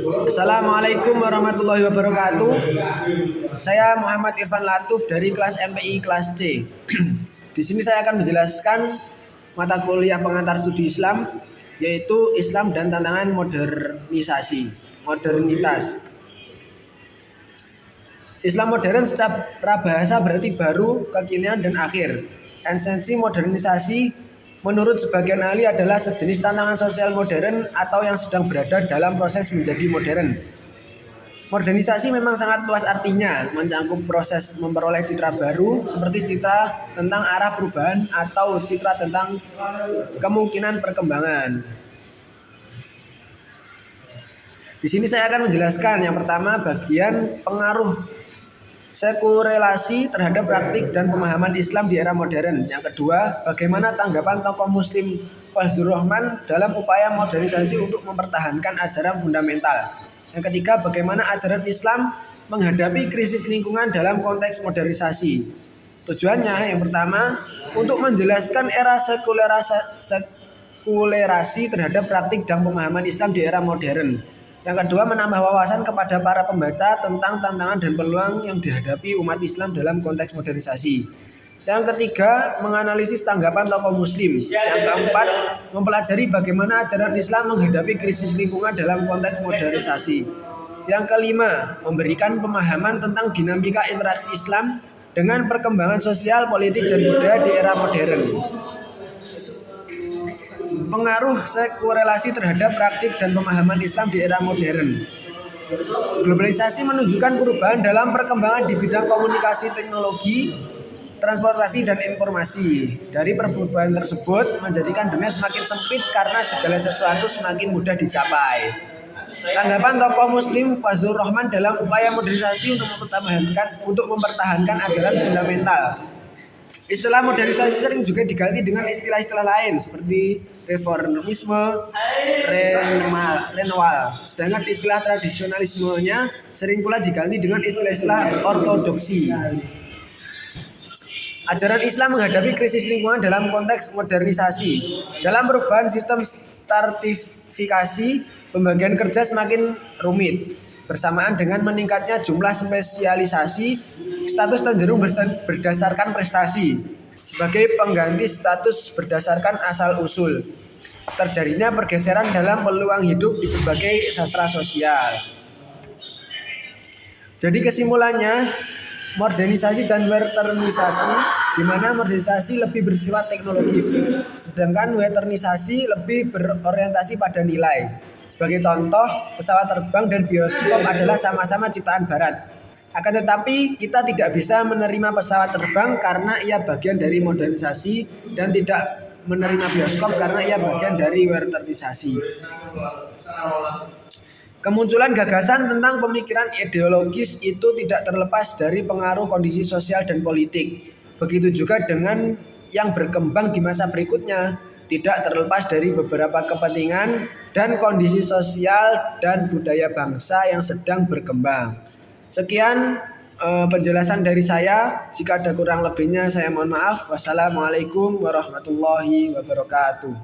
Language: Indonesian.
Assalamualaikum warahmatullahi wabarakatuh. Saya Muhammad Irfan Latuf dari kelas MPI kelas C. Di sini saya akan menjelaskan mata kuliah pengantar studi Islam, yaitu Islam dan tantangan modernitas. Islam modern secara bahasa berarti baru, kekinian, dan akhir. Esensi modernisasi menurut sebagian ahli adalah sejenis tantangan sosial modern atau yang sedang berada dalam proses menjadi modern. Modernisasi memang sangat luas artinya, mencakup proses memperoleh citra baru seperti citra tentang arah perubahan atau citra tentang kemungkinan perkembangan. Di sini saya akan menjelaskan yang pertama bagian pengaruh sekurelasi terhadap praktik dan pemahaman Islam di era modern. Yang kedua, bagaimana tanggapan tokoh Muslim Fazlur Rahman dalam upaya modernisasi untuk mempertahankan ajaran fundamental. Yang ketiga, bagaimana ajaran Islam menghadapi krisis lingkungan dalam konteks modernisasi. Tujuannya yang pertama, untuk menjelaskan era sekulerasi terhadap praktik dan pemahaman Islam di era modern. Yang kedua, menambah wawasan kepada para pembaca tentang tantangan dan peluang yang dihadapi umat Islam dalam konteks modernisasi. Yang ketiga, menganalisis tanggapan tokoh Muslim. Yang keempat, mempelajari bagaimana ajaran Islam menghadapi krisis lingkungan dalam konteks modernisasi. Yang kelima, memberikan pemahaman tentang dinamika interaksi Islam dengan perkembangan sosial, politik, dan budaya di era modern. Pengaruh sekurelasi terhadap praktik dan pemahaman Islam di era modern. Globalisasi menunjukkan perubahan dalam perkembangan di bidang komunikasi, teknologi, transportasi, dan informasi. Dari perubahan tersebut menjadikan dunia semakin sempit karena segala sesuatu semakin mudah dicapai. Tanggapan tokoh Muslim Fazlur Rahman dalam upaya modernisasi untuk mempertahankan ajaran fundamental. Istilah modernisasi sering juga diganti dengan istilah-istilah lain seperti reformisme, renewal. Sedangkan istilah tradisionalismenya sering pula diganti dengan istilah-istilah ortodoksi. Ajaran Islam menghadapi krisis lingkungan dalam konteks modernisasi. Dalam perubahan sistem stratifikasi, pembagian kerja semakin rumit. Bersamaan dengan meningkatnya jumlah spesialisasi, status cenderung berdasarkan prestasi sebagai pengganti status berdasarkan asal-usul. Terjadinya pergeseran dalam peluang hidup di berbagai sastra sosial. Jadi kesimpulannya, modernisasi dan westernisasi, di mana modernisasi lebih bersifat teknologis, sedangkan westernisasi lebih berorientasi pada nilai. Sebagai contoh, pesawat terbang dan bioskop adalah sama-sama ciptaan Barat. Akan tetapi, kita tidak bisa menerima pesawat terbang karena ia bagian dari modernisasi dan tidak menerima bioskop karena ia bagian dari westernisasi. Kemunculan gagasan tentang pemikiran ideologis itu tidak terlepas dari pengaruh kondisi sosial dan politik. Begitu juga dengan yang berkembang di masa berikutnya, tidak terlepas dari beberapa kepentingan dan kondisi sosial dan budaya bangsa yang sedang berkembang. Sekian penjelasan dari saya. Jika ada kurang lebihnya saya mohon maaf. Wassalamualaikum warahmatullahi wabarakatuh.